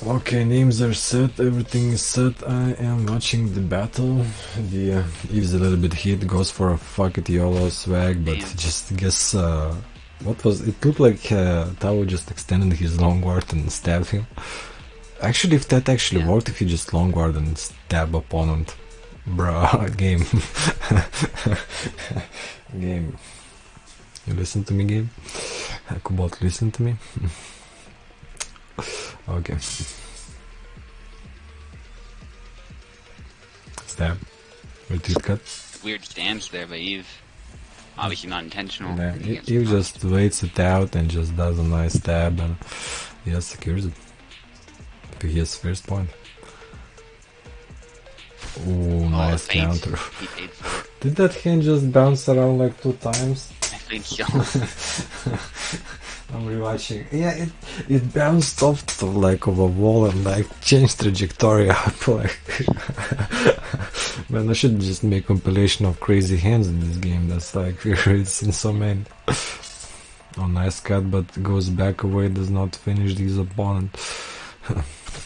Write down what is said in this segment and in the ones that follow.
Okay, names are set, everything is set. I am watching the battle. The Eve's a little bit hit, goes for a fuck it YOLO swag, but just guess what was it? Looked like Tao just extended his long guard and stabbed him. Actually, if that actually worked, if you just long guard and stab opponent, bruh, game. Game. You listen to me, game? Kubot, listen to me? Okay. Stab. Retreat cut. Weird stance there by Eve. Obviously not intentional. Yeah, Eve just waits it out and just does a nice stab and yeah, secures it. He has first point. Ooh, nice counter. Did that hand just bounce around like 2 times? I think so. I'm rewatching. Yeah, it bounced off to, like of a wall and like changed trajectory up. Like, man, I should just make compilation of crazy hands in this game. That's like it's in so many. Oh, nice cut, but goes back away. Does not finish his opponent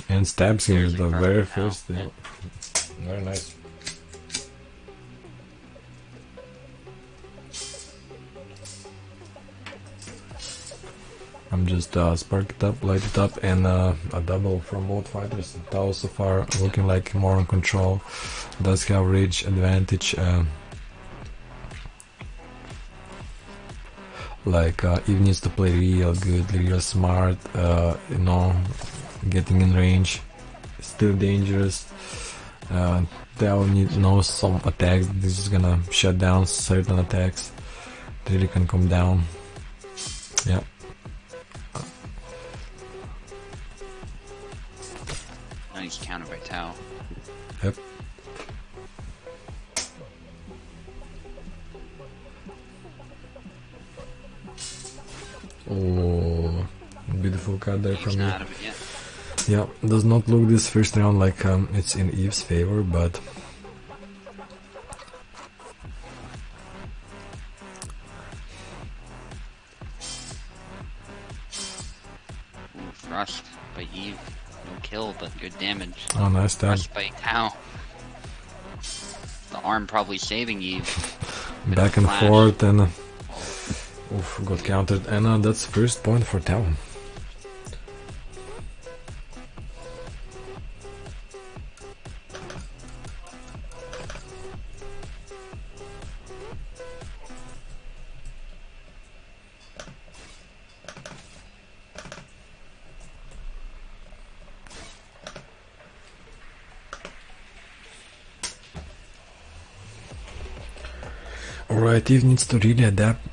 and stabs him with the very first thing. Very nice. I'm just spark it up, light it up, and a double from both fighters. Tao so far looking like more in control, does have reach advantage. Eve needs to play real good, real smart, you know, getting in range. Still dangerous. Tao knows some attacks. This is gonna shut down certain attacks. Really can come down. Yeah. Nice counter by Tao. Yep. Oh, beautiful cut there from me. Yeah, does not look this first round like it's in Eve's favor, but Thrust by Eve. No kill, but good damage. Oh, nice stab. Thrust by Tao. The arm probably saving Eve. Back and forth and oof, got countered, and that's first point for Tao. Alright, Eve needs to really adapt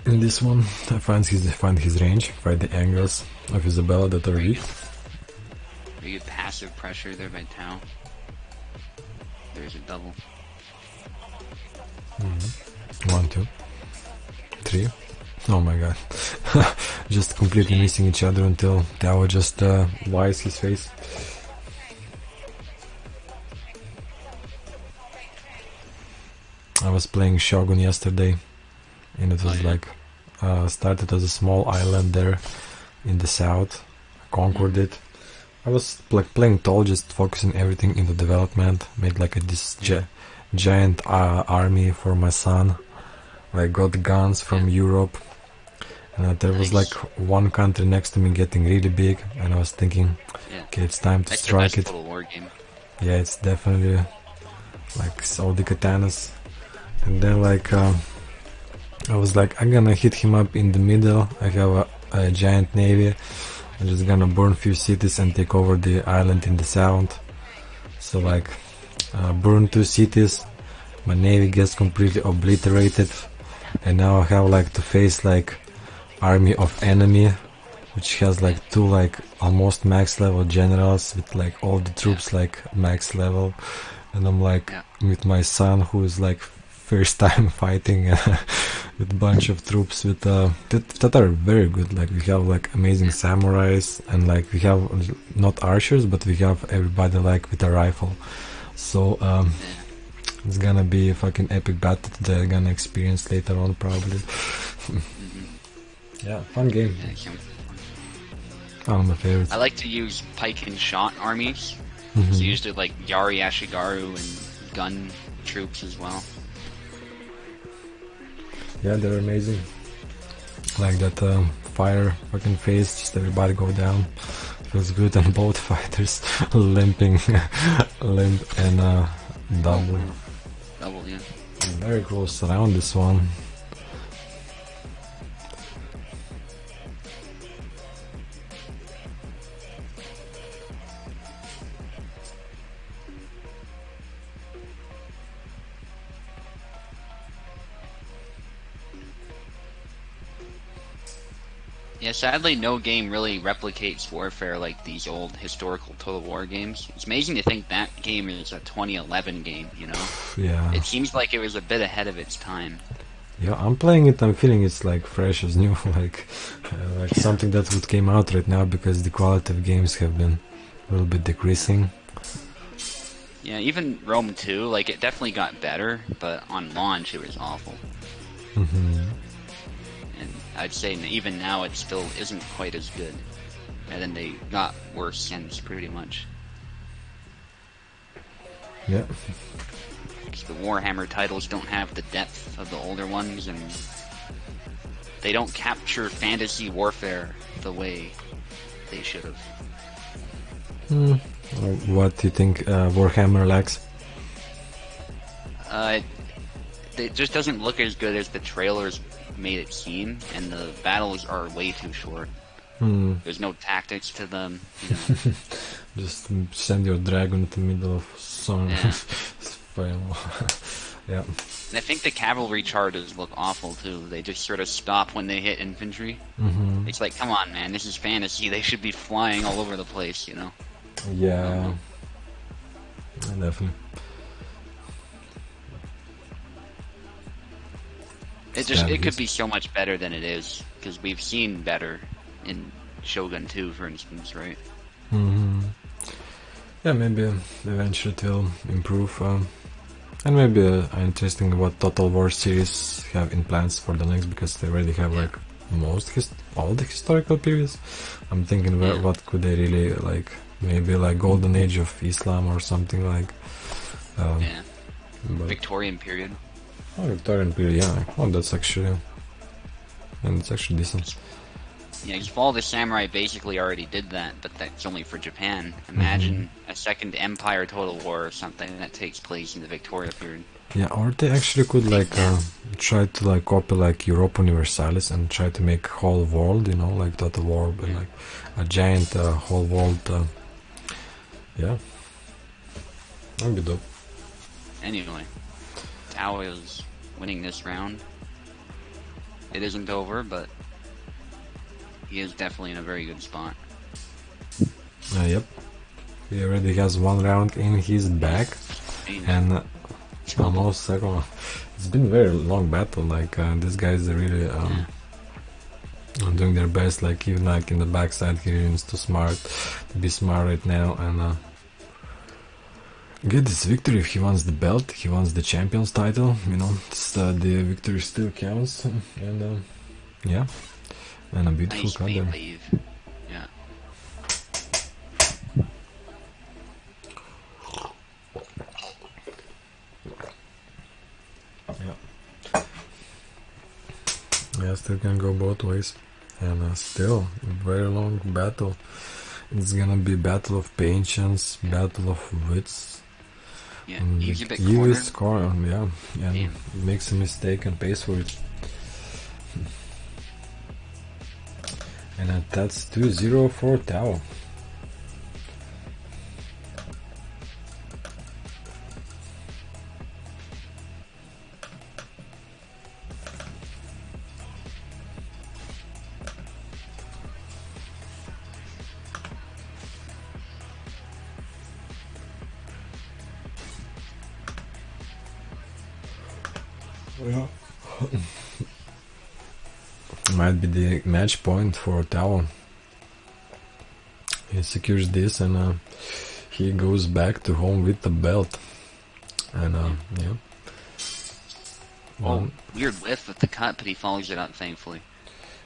in this one. Find his range, find the angles of Isabella that are weak. Very good passive pressure there by Tao. There's a double. 1, 2, 3. Oh my god. Just completely missing each other until Tao just lies his face. I was playing Shogun yesterday, and it was like started as a small island there in the south, conquered it. I was like playing tall, just focusing everything into development. Made like this giant army for my son. Like got guns from Europe, and there was like one country next to me getting really big, and I was thinking, okay, it's time to strike it. War game. Yeah, it's definitely like all the katanas. And then like I was like, I'm gonna hit him up in the middle. I have a giant navy. I'm just gonna burn few cities and take over the island in the south. So like burn 2 cities, my navy gets completely obliterated, and now I have like to face like army of enemy, which has like 2 like almost max level generals with like all the troops like max level, and I'm like with my son who is like first time fighting with a bunch of troops with that are very good. Like we have like amazing samurais, and like we have not archers, but we have everybody like with a rifle. So it's gonna be a fucking epic battle that I'm gonna experience later on probably. Yeah, fun game. One of my favorites. I like to use pike and shot armies. Mhm. So I used it like Yari Ashigaru and gun troops as well. Yeah, they're amazing. Like that fire fucking phase, just everybody go down. Feels good, and both fighters limping, limp and double. Double, yeah. Very close around this one. Yeah, sadly, no game really replicates Warfare like these old historical Total War games. It's amazing to think that game is a 2011 game, you know? Yeah. It seems like it was a bit ahead of its time. Yeah, I'm playing it. I'm feeling it's like fresh as new, like something that would came out right now, because the quality of games have been a little bit decreasing. Yeah, even Rome 2, like, it definitely got better, but on launch it was awful. Mm-hmm. And I'd say even now it still isn't quite as good. And then they got worse since, pretty much. Yeah. Because the Warhammer titles don't have the depth of the older ones, and they don't capture fantasy warfare the way they should have. What do you think Warhammer lacks? It just doesn't look as good as the trailers made it seem, and the battles are way too short. There's no tactics to them, you know. Just send your dragon to the middle of some Yeah. Yeah. And I think the cavalry charges look awful too. They just sort of stop when they hit infantry. Mm-hmm. It's like, come on, man, this is fantasy. They should be flying all over the place, you know. Yeah. Definitely. It could be so much better than it is, because we've seen better in Shogun 2, for instance, right? Mm-hmm. Yeah, maybe eventually it will improve. And maybe interesting what Total War series have in plans for the next, because they already have like all the historical periods. I'm thinking what could they really like, maybe like Golden Age of Islam or something like. Yeah. But Victorian period. oh, Victorian period, yeah. Oh, that's actually, and it's actually decent. Yeah, because all the samurai basically already did that, but that's only for Japan. Imagine a second Empire Total War or something that takes place in the Victoria period. Yeah, or they actually could like try to like copy like Europa Universalis and try to make whole world, you know, like Total War, but like a giant whole world. Yeah, that'd be dope. Anyway, Tao is winning this round. It isn't over, but he is definitely in a very good spot. Yep, he already has one round in his back, and almost second. It's been a very long battle. Like these guys are really doing their best. Like even like in the backside, he is too smart to be smart right now and get this victory. If he wants the belt, he wants the champion's title. You know, the victory still counts, and yeah, and a beautiful Nice cut bait there. wave. Yeah. Yeah, still can go both ways, and still very long battle. It's gonna be battle of patience, battle of wits. Yeah, he's a bit cornered. Easiest corner, yeah, and makes a mistake and pays for it. And that's 2-0 for Tao. Yeah. Might be the match point for Tao. He secures this and he goes back to home with the belt. And yeah. Oh, weird whiff with the cut, but he follows it up, thankfully.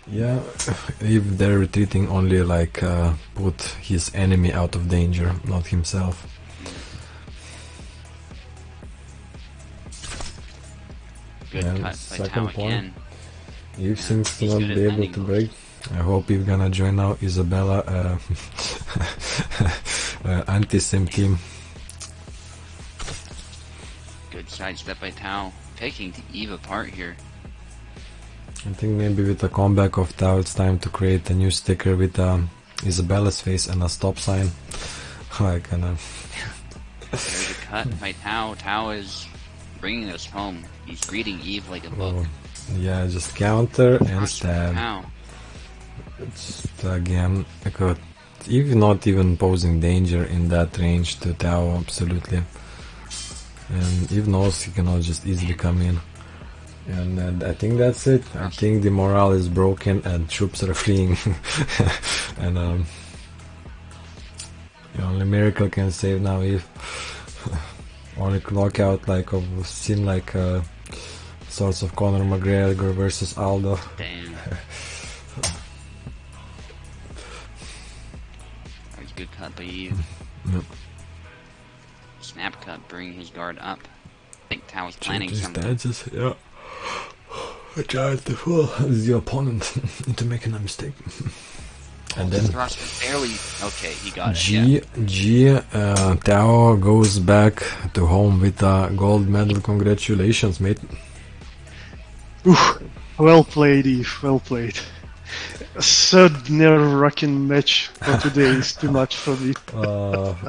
Yeah, if they're retreating, only like put his enemy out of danger, not himself. Good And cut by second Tao point, again. Eve seems to He's not good at be able landing to those. break. I hope Eve gonna join now Isabella anti-sim team. Good sidestep by Tao. Picking Eve apart here. I think maybe with the comeback of Tao, it's time to create a new sticker with Isabella's face and a stop sign. Like, There's a cut by Tao. Tao is bringing us home. He's greeting Eve like a book. oh, yeah, just counter and Crush by stab. Tao. It's again, like, Eve not even posing danger in that range to Tao, absolutely. And Eve knows he cannot just easily come in. And I think that's it. I think the morale is broken and troops are fleeing. And the only miracle can save now if only knockout like of seem like sorts of Conor McGregor versus Aldo. Damn. That was a good cut by Eve. Yep. Snap cut, bringing his guard up. I think Tao was planning Just something. dances, yeah. I tried to fool the opponent into making a mistake. And then Thrust barely. Okay, he got it. Yeah. Tao goes back to home with a gold medal. Congratulations, mate. Oof, well played, Eve, well played. A third nerve-wracking match for today is too much for me.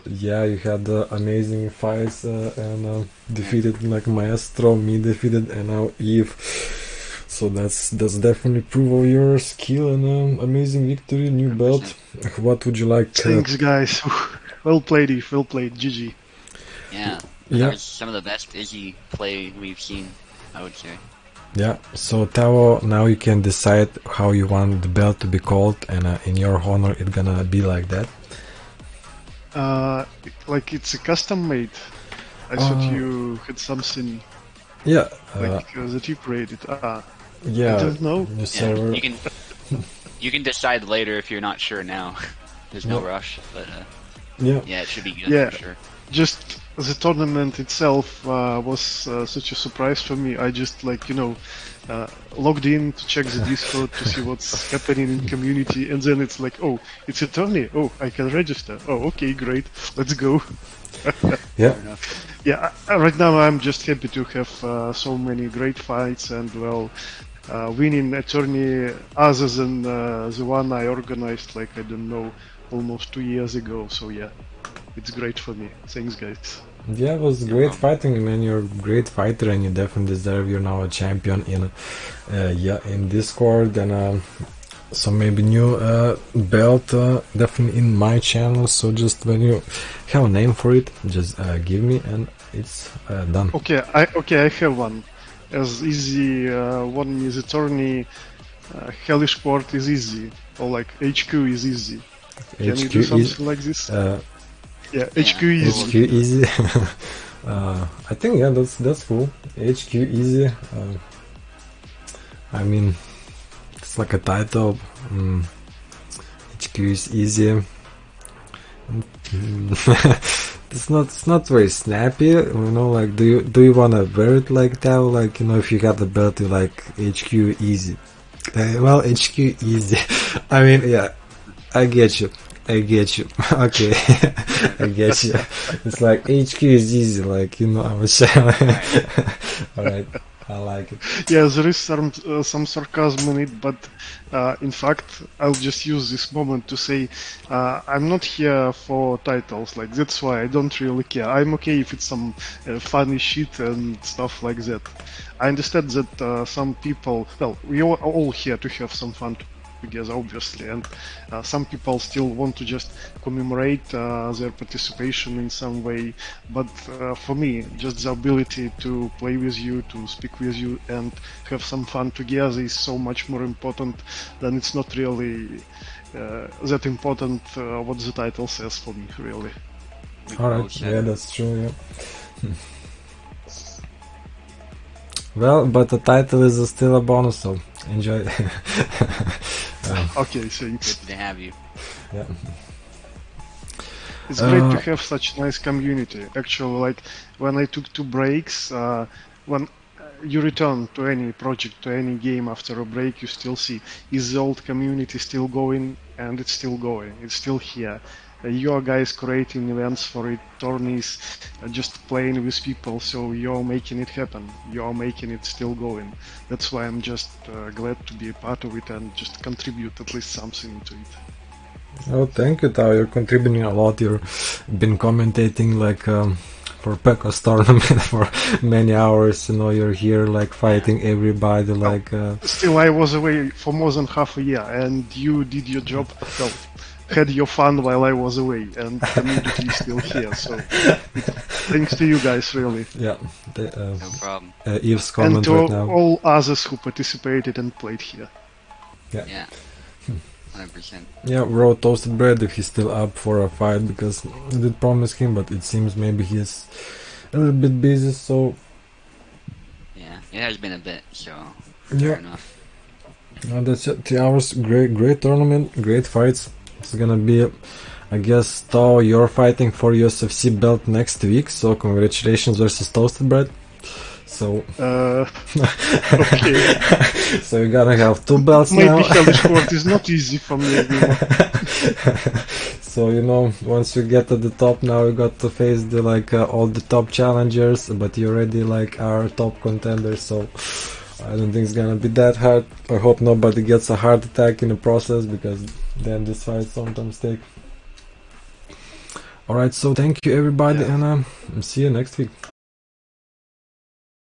Yeah, you had amazing fights and defeated like Maestro, me defeated, and now Eve. So that's definitely proof of your skill and amazing victory, new belt. What would you like? Thanks, guys. Oof, well played, Eve, well played. GG. Yeah. Yeah. That was some of the best Izzy play we've seen, I would say. Yeah, so Tao, now you can decide how you want the belt to be called, and in your honor, it's gonna be like that. Like it's a custom made. I thought you had something Yeah, like that you created. yeah. I don't know. New Yeah, server. you can decide later if you're not sure now. There's no Yeah. rush, but Yeah, yeah, it should be good Yeah. for sure. Just the tournament itself was such a surprise for me. I just logged in to check the Discord to see what's happening in community, and then it's like, oh, it's a tourney. Oh, I can register. Oh, okay, great. Let's go. yeah, Yeah, right now I'm just happy to have so many great fights and winning a tourney other than the one I organized, like I don't know, almost 2 years ago. So yeah, it's great for me. Thanks, guys. yeah. It was great fighting, man. You're a great fighter, and you definitely deserve. You're now a champion in Discord, and so maybe new belt definitely in my channel. So just when you have a name for it, just give me, and it's done. Okay, I have one. As easy one is attorney, Hellish Quart is easy, or like HQ is easy. Can you do something like this? Yeah, HQ easy. HQ easy. I think yeah, that's cool. HQ easy. I mean, it's like a title. HQ is easy. It's not very snappy. You know, like do you wanna wear it like that? Like, you know, if you got the belt, you like HQ easy. Well, HQ easy. I mean, yeah, I get you. Okay, I get you. It's like HQ is easy, like, you know, I was saying. Alright, I like it. Yeah, there is some sarcasm in it, but in fact, I'll just use this moment to say I'm not here for titles. Like that's why I don't really care. I'm okay if it's some funny shit and stuff like that. I understand that some people, well, we are all here to have some fun together, obviously, and some people still want to just commemorate their participation in some way, but for me, just the ability to play with you, to speak with you, and have some fun together is so much more important than it's not really that important what the title says for me, really. Alright, yeah, that's true, yeah. Well, but the title is still a bonus, so enjoy. Okay, thanks. Good to have you. Yeah. It's great to have such nice community. Actually, like when I took 2 breaks, when you return to any project, to any game after a break, you still see is the old community still going, and it's still going. It's still here. You guys creating events for it, tourneys, just playing with people, so you're making it happen. You're making it still going. That's why I'm just glad to be a part of it and just contribute at least something to it. Oh, thank you, Tao. You're contributing a lot. You've been commentating like for Pekka's tournament for many hours. You know, you're here like fighting everybody. Like Still, I was away for more than half a year, and you did your job. Well, had your fun while I was away, and the community is still here. So, thanks to you guys, really. yeah, No problem. Eve's And comment to right now. all others who participated and played here. Yeah. 100%. Yeah, wrote Toasted Bread if he's still up for a fight because I did promise him, but it seems maybe he's a little bit busy. So Yeah, it has been a bit, so yeah. fair enough. That's it. 3 hours. Great tournament. Great fights. It's gonna be, I guess, Tao, you're fighting for Usfc belt next week. So congratulations versus Toasted Bread. So Okay. so you're gonna have 2 belts Maybe now. Hellish Quart is not easy for me anymore. So you know, once you get to the top, now you got to face the all the top challengers, but you already like are top contenders. So I don't think it's gonna be that hard. I hope nobody gets a heart attack in the process because then this fight sometimes take. Alright, so thank you everybody, Yeah. and see you next week.